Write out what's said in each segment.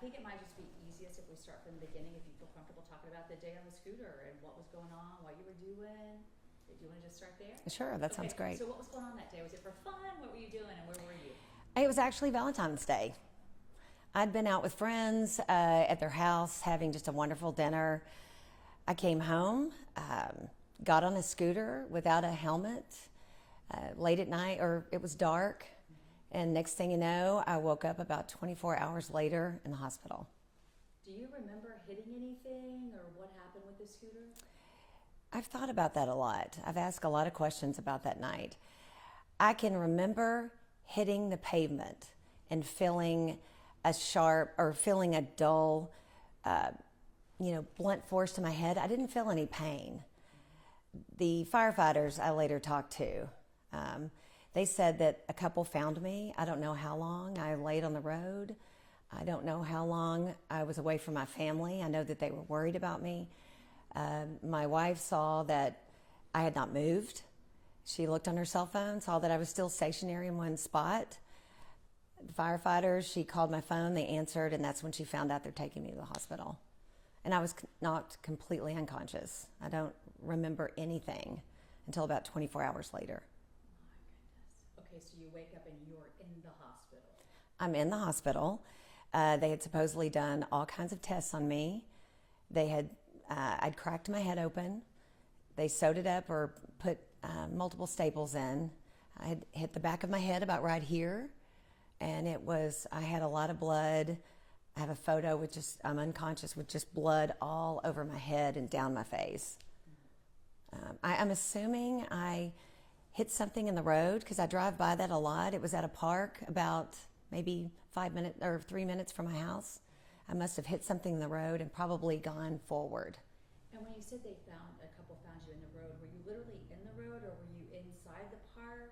think it might just be easiest if we start from the beginning, if you feel comfortable talking about the day on the scooter and what was going on, what you were doing. Do you want to just start there? Sure, that sounds great. So what was going on that day? Was it for fun? What were you doing and where were you? It was actually Valentine's Day. I'd been out with friends at their house having just a wonderful dinner. I came home, got on a scooter without a helmet late at night, or it was dark. And next thing you know, I woke up about 24 hours later in the hospital. Do you remember hitting anything or what happened with the scooter? I've thought about that a lot. I've asked a lot of questions about that night. I can remember hitting the pavement and feeling a sharp or feeling a dull, blunt force to my head. I didn't feel any pain. The firefighters I later talked to, they said that a couple found me. I don't know how long I laid on the road. I don't know how long I was away from my family. I know that they were worried about me. My wife saw that I had not moved. She looked on her cell phone, saw that I was still stationary in one spot. The firefighters, she called my phone, they answered, and that's when she found out they're taking me to the hospital. And I was knocked completely unconscious. I don't remember anything until about 24 hours later. My goodness. Okay, so you wake up and you're in the hospital. I'm in the hospital. They had supposedly done all kinds of tests on me. I'd cracked my head open. They sewed it up or put multiple staples in. I had hit the back of my head about right here. And I had a lot of blood. I have a photo I'm unconscious with just blood all over my head and down my face. I'm assuming I hit something in the road because I drive by that a lot. It was at a park about maybe 5 minutes or 3 minutes from my house. I must have hit something in the road and probably gone forward. And when you said a couple found you in the road, were you literally in the road or were you inside the park?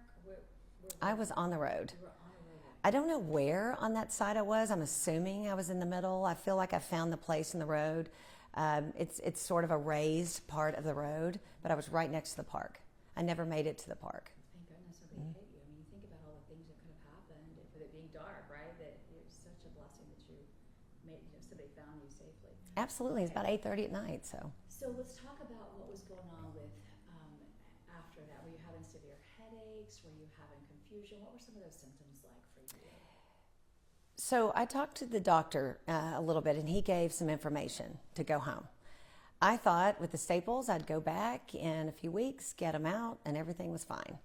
I was on the road. You were on a road. I don't know where on that side I was. I'm assuming I was in the middle. I feel like I found the place in the road. It's sort of a raised part of the road, but I was right next to the park. I never made it to the park. Thank goodness nobody hit you. I mean, you think about all the things that could have happened with it being dark, right? That it was such a blessing that somebody found you safely. Absolutely. It's about 8:30 at night, so. So let's talk about what was going on with after that. Were you having severe headaches? Were you having confusion? What were some of those symptoms like for you? So I talked to the doctor a little bit, and he gave some information to go home. I thought with the staples, I'd go back in a few weeks, get them out, and everything was fine.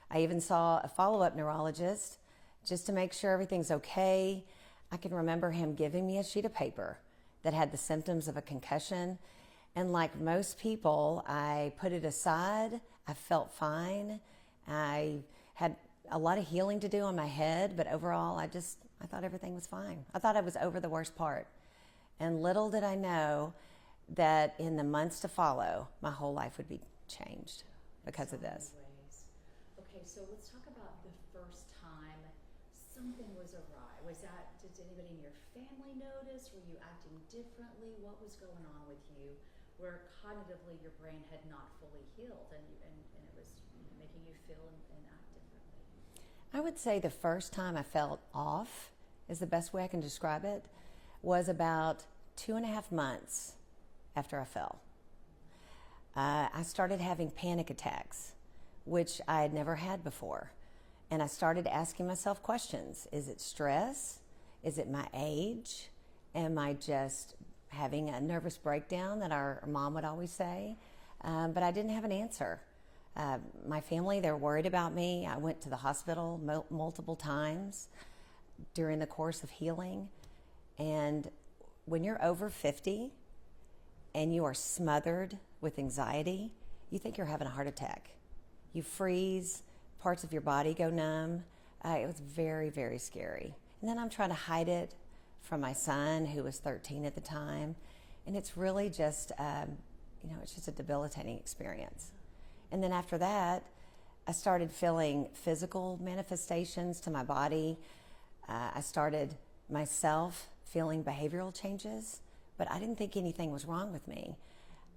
I even saw a follow-up neurologist just to make sure everything's okay. I can remember him giving me a sheet of paper that had the symptoms of a concussion. And like most people, I put it aside. I felt fine. I had a lot of healing to do on my head, but overall, I thought everything was fine. I thought I was over the worst part. And little did I know that in the months to follow, my whole life would be changed because of this. Okay, so let's talk about the first time something was awry. Did anybody in your family notice? Were you acting differently? What was going on with you where cognitively your brain had not fully healed and it was making you feel and act differently? I would say the first time I felt off, is the best way I can describe it, was about 2.5 months after I fell. I started having panic attacks, which I had never had before. And I started asking myself questions. Is it stress? Is it my age? Am I just having a nervous breakdown that our mom would always say? But I didn't have an answer. My family, they're worried about me. I went to the hospital multiple times during the course of healing. And when you're over 50 and you are smothered with anxiety, you think you're having a heart attack. You freeze, parts of your body go numb. It was very, very scary. And then I'm trying to hide it from my son, who was 13 at the time. And it's really just, it's just a debilitating experience. And then after that, I started feeling physical manifestations to my body. I started myself feeling behavioral changes, but I didn't think anything was wrong with me.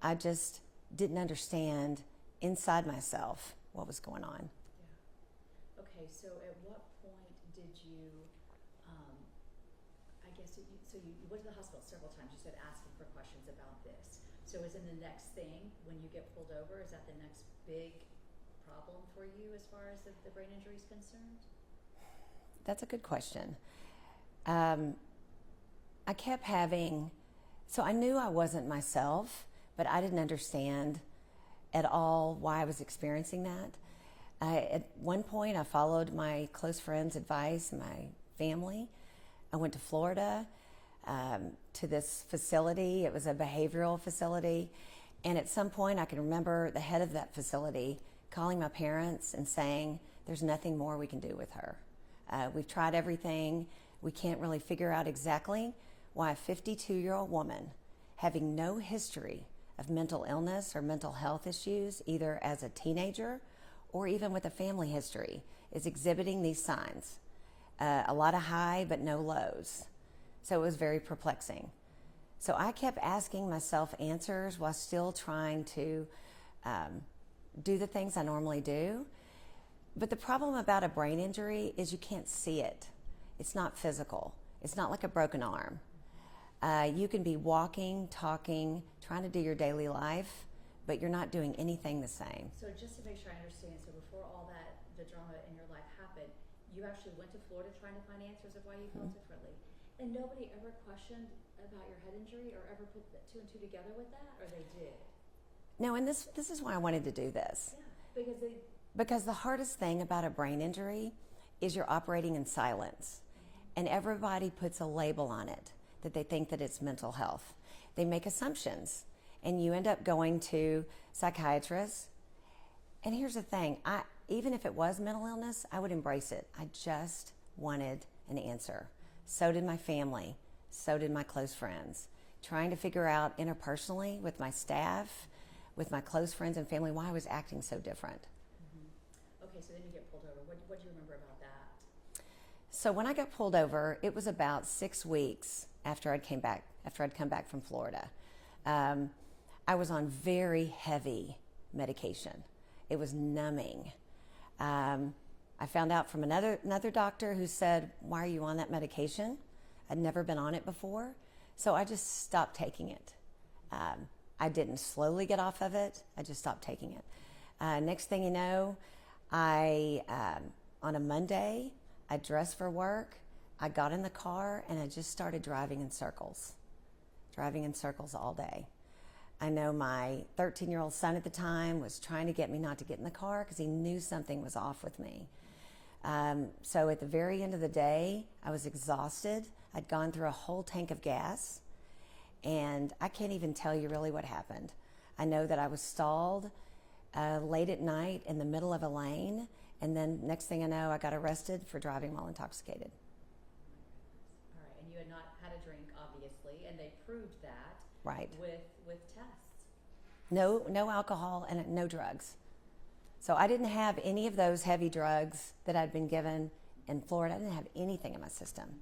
I just didn't understand inside myself what was going on. Yeah. Okay, so at what point did you, so you went to the hospital several times. You said asking for questions about this. So is in the next thing when you get pulled over, is that the next big problem for you as far as the brain injury is concerned? That's a good question. I kept having, so I knew I wasn't myself, but I didn't understand at all why I was experiencing that. At one point, I followed my close friend's advice and my family. I went to Florida to this facility. It was a behavioral facility. And at some point, I can remember the head of that facility calling my parents and saying, there's nothing more we can do with her. We've tried everything. We can't really figure out exactly why a 52-year-old woman having no history of mental illness or mental health issues, either as a teenager or even with a family history, is exhibiting these signs. A lot of high but no lows. So it was very perplexing. So I kept asking myself answers while still trying to do the things I normally do. But the problem about a brain injury is you can't see it. It's not physical. It's not like a broken arm. You can be walking, talking, trying to do your daily life, but you're not doing anything the same. So just to make sure I understand, so before all that, the drama in your life happened, you actually went to Florida trying to find answers of why you felt differently. And nobody ever questioned about your head injury or ever put the two and two together with that, or they did? No, and this is why I wanted to do this. Yeah, Because the hardest thing about a brain injury is you're operating in silence. And everybody puts a label on it that they think that it's mental health. They make assumptions. And you end up going to psychiatrists. And here's the thing, even if it was mental illness, I would embrace it. I just wanted an answer. So did my family. So did my close friends. Trying to figure out interpersonally with my staff, with my close friends and family, why I was acting so different. Okay, so then you get pulled over. What do you remember about that? So when I got pulled over, it was about 6 weeks after I'd come back from Florida. I was on very heavy medication. It was numbing. I found out from another doctor who said, why are you on that medication? I'd never been on it before. So I just stopped taking it. I didn't slowly get off of it. I just stopped taking it. Next thing you know, on a Monday, I dressed for work. I got in the car and I just started driving in circles all day. I know my 13-year-old son at the time was trying to get me not to get in the car because he knew something was off with me. So at the very end of the day, I was exhausted. I'd gone through a whole tank of gas, and I can't even tell you really what happened. I know that I was stalled late at night in the middle of a lane, and then next thing I know, I got arrested for driving while intoxicated. All right, and you had not had a drink, obviously, and they proved that Right. with tests. No alcohol and no drugs. So I didn't have any of those heavy drugs that I'd been given in Florida. I didn't have anything in my system.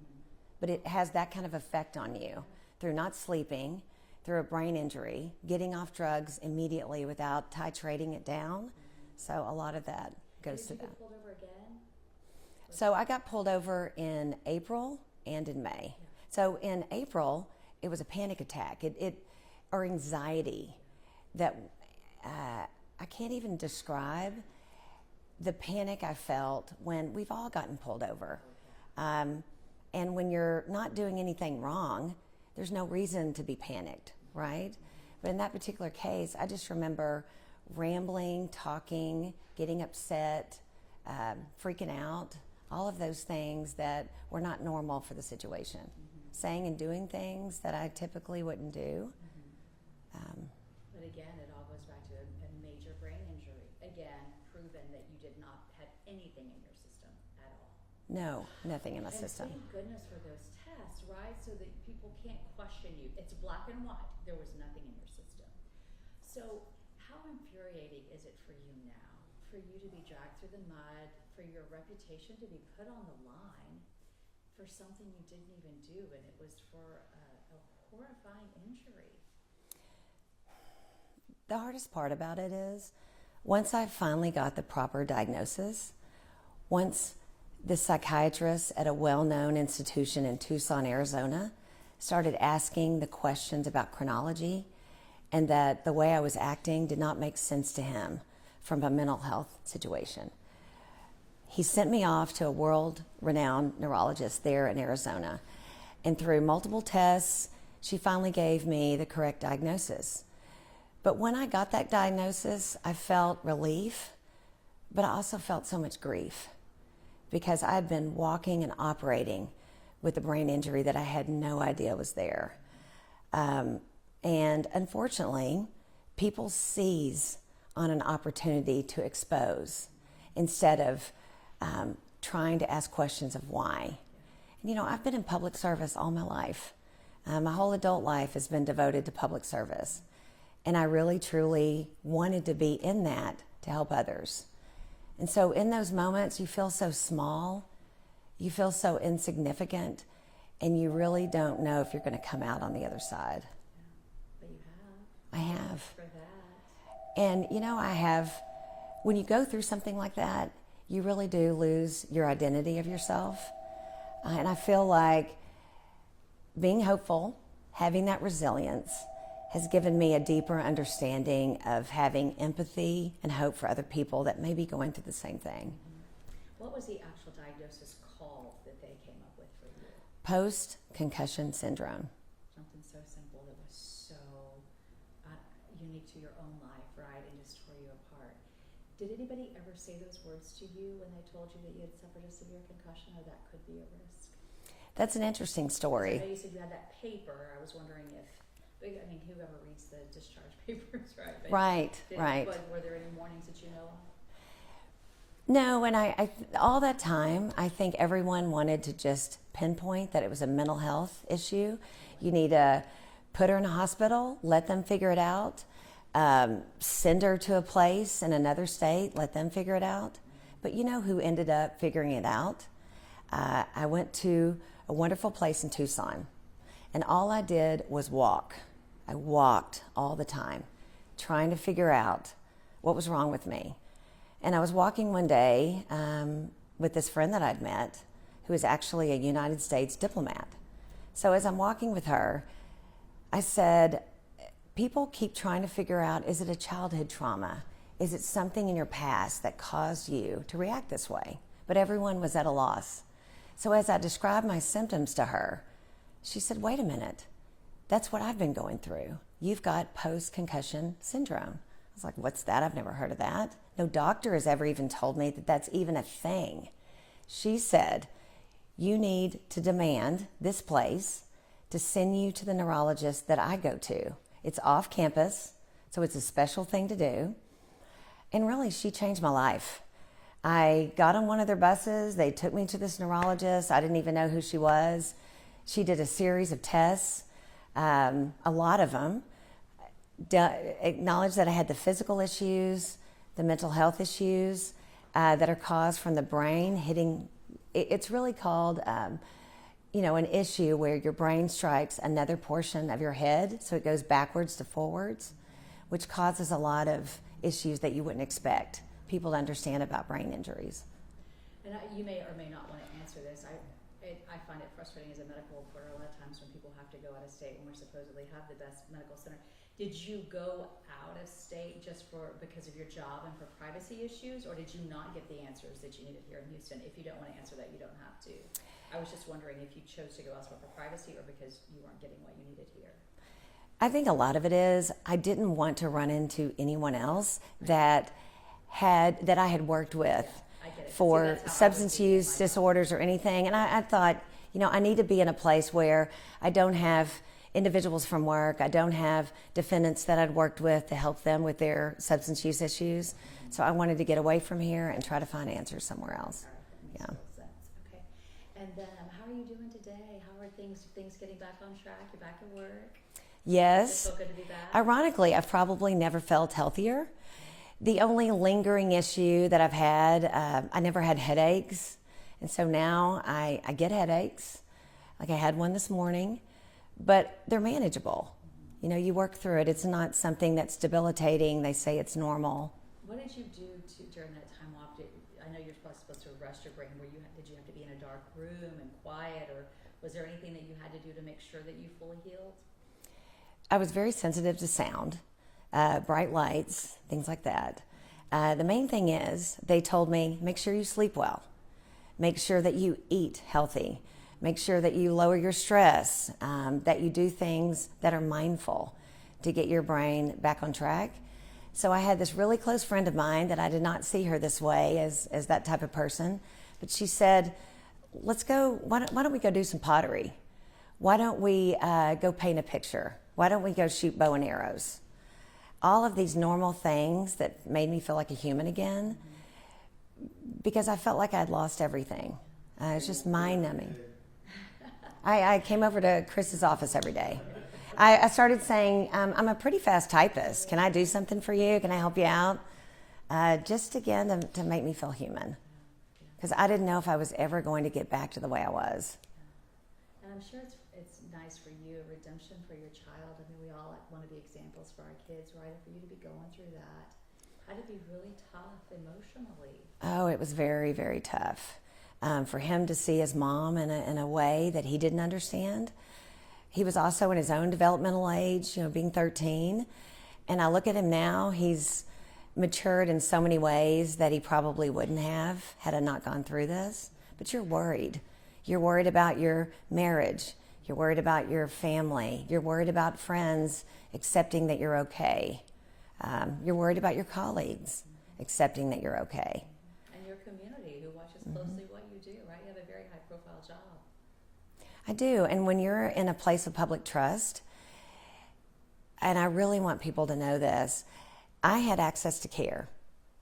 But it has that kind of effect on you through not sleeping, through a brain injury, getting off drugs immediately without titrating it down. So a lot of that goes to that. Did you get pulled over again? So I got pulled over in April and in May. So in April, it was a panic attack or anxiety that I can't even describe the panic I felt when we've all gotten pulled over. And when you're not doing anything wrong, there's no reason to be panicked, right? But in that particular case, I just remember rambling, talking, getting upset, freaking out, all of those things that were not normal for the situation. Saying and doing things that I typically wouldn't do. But again, it all goes back to a major brain injury. Again, proven that you did not have anything in your system at all. No, nothing in my system. Thank goodness for those tests, right? So that people can't question you. It's black and white. There was nothing in your system. So how infuriating is it for you now? For you to be dragged through the mud, for your reputation to be put on the line for something you didn't even do, and it was for a horrifying injury. The hardest part about it is once I finally got the proper diagnosis, once the psychiatrist at a well-known institution in Tucson, Arizona, started asking the questions about chronology, and that the way I was acting did not make sense to him from a mental health situation. He sent me off to a world-renowned neurologist there in Arizona, and through multiple tests, she finally gave me the correct diagnosis. But when I got that diagnosis, I felt relief, but I also felt so much grief because I'd been walking and operating with a brain injury that I had no idea was there. And unfortunately, people seize on an opportunity to expose instead of trying to ask questions of why. And, you know, I've been in public service all my life. My whole adult life has been devoted to public service. And I really, truly wanted to be in that to help others. And so in those moments, you feel so small, you feel so insignificant, and you really don't know if you're going to come out on the other side. But you have. I have. For that. And, you know, I have, when you go through something like that, you really do lose your identity of yourself. And I feel like being hopeful, having that resilience, has given me a deeper understanding of having empathy and hope for other people that may be going through the same thing. What was the actual diagnosis called that they came up with for you? Post-concussion syndrome. Something so simple that was so unique to your own life, right, and just tore you apart. Did anybody ever say those words to you when they told you that you had suffered a severe concussion, or that could be a risk? That's an interesting story. I know you said you had that paper. I was wondering if, I mean, whoever reads the discharge papers, right? But Right. Were there any warnings that you know of? No, and I all that time, I think everyone wanted to just pinpoint that it was a mental health issue. You need to put her in a hospital, let them figure it out, send her to a place in another state, let them figure it out. But you know who ended up figuring it out? I went to a wonderful place in Tucson, and all I did was walk. I walked all the time, trying to figure out what was wrong with me. And I was walking one day with this friend that I'd met, who is actually a United States diplomat. So as I'm walking with her, I said, people keep trying to figure out, is it a childhood trauma? Is it something in your past that caused you to react this way? But everyone was at a loss. So as I described my symptoms to her, she said, wait a minute, that's what I've been going through. You've got post-concussion syndrome. I was like, what's that? I've never heard of that. No doctor has ever even told me that that's even a thing. She said, you need to demand this place to send you to the neurologist that I go to. It's off campus, so it's a special thing to do. And really, she changed my life. I got on one of their buses. They took me to this neurologist. I didn't even know who she was. She did a series of tests, a lot of them, acknowledged that I had the physical issues, the mental health issues that are caused from the brain hitting. It's really called, an issue where your brain strikes another portion of your head, so it goes backwards to forwards, which causes a lot of issues that you wouldn't expect people to understand about brain injuries. And you may or may not want to answer this. I find it frustrating as a medical reporter a lot of times when people have to go out of state when we supposedly have the best medical center. Did you go out of state just because of your job and for privacy issues, or did you not get the answers that you needed here in Houston? If you don't want to answer that, you don't have to. I was just wondering if you chose to go elsewhere for privacy or because you weren't getting what you needed here. I think a lot of it is I didn't want to run into anyone else that I had worked with for substance use disorders or anything. And I thought, I need to be in a place where I don't have individuals from work. I don't have defendants that I'd worked with to help them with their substance use issues. So I wanted to get away from here and try to find answers somewhere else. Yeah. Okay. And then how are you doing today? How are things getting back on track? You're back at work? Yes. Does it feel good to be back? Ironically, I've probably never felt healthier. The only lingering issue that I've had, I never had headaches. And so now I get headaches. Like I had one this morning, but they're manageable. You work through it. It's not something that's debilitating. They say it's normal. What did you do during that time off? I know you're supposed to rest your brain. Did you have to be in a dark room and quiet, or Was there anything that you had to do to make sure that you fully healed? I was very sensitive to sound, bright lights, things like that. The main thing is they told me, make sure you sleep well. Make sure that you eat healthy. Make sure that you lower your stress, that you do things that are mindful to get your brain back on track. So I had this really close friend of mine that I did not see her this way as that type of person, but she said, let's go, why don't we go do some pottery? Why don't we go paint a picture? Why don't we go shoot bow and arrows? All of these normal things that made me feel like a human again, because I felt like I'd lost everything. It was just mind-numbing. I came over to Chris's office every day. I started saying, I'm a pretty fast typist. Can I do something for you? Can I help you out? Just again to make me feel human. Because I didn't know if I was ever going to get back to the way I was. And I'm sure it's nice for you, a redemption for your child. I mean, we all want to be examples for our kids, right? For you to be going through that, had to be really tough emotionally. Oh, it was very, very tough. For him to see his mom in a way that he didn't understand. He was also in his own developmental age, being 13. And I look at him now, he's matured in so many ways that he probably wouldn't have had I not gone through this. But you're worried. You're worried about your marriage. You're worried about your family. You're worried about friends accepting that you're okay. You're worried about your colleagues accepting that you're okay. And your community who watches closely what you do, right? You have a very high-profile job. I do. And when you're in a place of public trust, and I really want people to know this, I had access to care.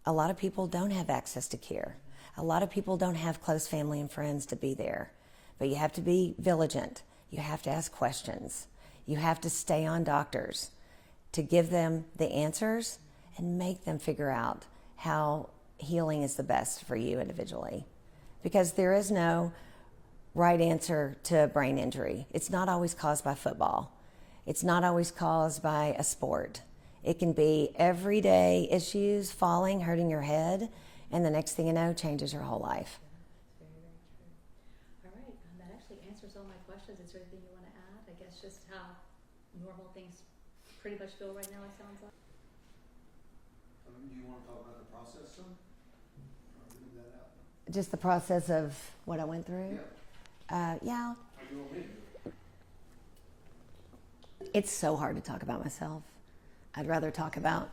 A lot of people don't have access to care. A lot of people don't have close family and friends to be there. But you have to be vigilant. You have to ask questions. You have to stay on doctors to give them the answers and make them figure out how healing is the best for you individually. Because there is no right answer to brain injury. It's not always caused by football. It's not always caused by a sport. It can be everyday issues, falling, hurting your head, and the next thing you know, changes your whole life. Yeah, that's very, very true. All right, that actually answers all my questions. Is there anything you want to add? I guess just how normal things pretty much feel right now, it sounds like. Do you want to talk about the process some? Or leave that out? Just the process of what I went through? Yeah. How do you want me to do it? It's so hard to talk about myself. I'd rather talk about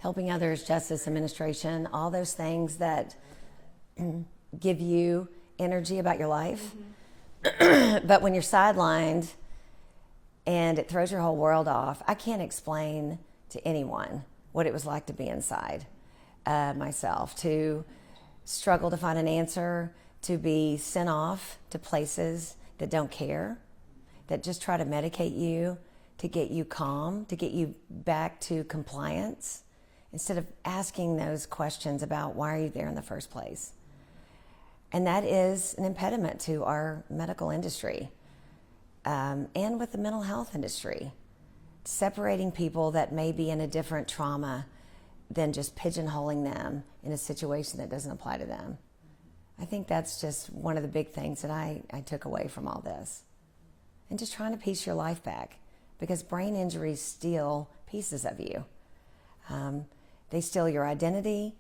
helping others, justice, administration, all those things that give you energy about your life. Mm-hmm. But when you're sidelined and it throws your whole world off, I can't explain to anyone what it was like to be inside myself, to struggle to find an answer, to be sent off to places that don't care, that just try to medicate you, to get you calm, to get you back to compliance, instead of asking those questions about why are you there in the first place. And that is an impediment to our medical industry and with the mental health industry, separating people that may be in a different trauma than just pigeonholing them in a situation that doesn't apply to them. I think that's just one of the big things that I took away from all this. And just trying to piece your life back, because brain injuries steal pieces of you. They steal your identity.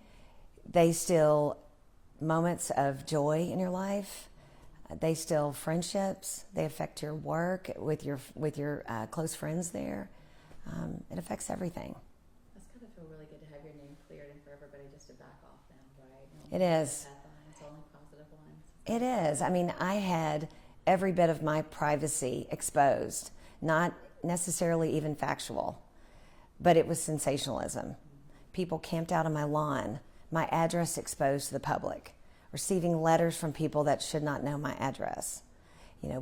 They steal moments of joy in your life. They steal friendships. They affect your work with your close friends there. It affects everything. That's gotta feel really good to have your name cleared and for everybody just to back off now, right? It is. It's only positive ones. It is. I mean, I had every bit of my privacy exposed, not necessarily even factual, but it was sensationalism. People camped out on my lawn, my address exposed to the public, receiving letters from people that should not know my address.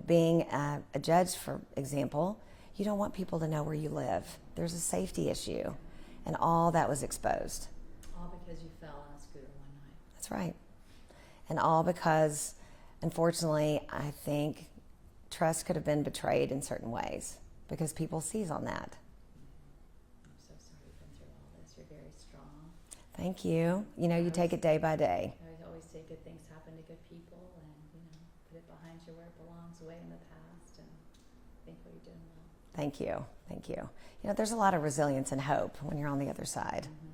Being a judge, for example, you don't want people to know where you live. There's a safety issue, and all that was exposed. All because you fell on a scooter one night. That's right. And all because, unfortunately, I think trust could have been betrayed in certain ways because people seize on that. I'm so sorry you've been through all this. You're very strong. Thank you. You take it day by day. I always say good things happen to good people, and put it behind you where it belongs Tom's way in the past, and thankfully you're doing well. Thank you. Thank you. You know, there's a lot of resilience and hope when you're on the other side. Mm-hmm.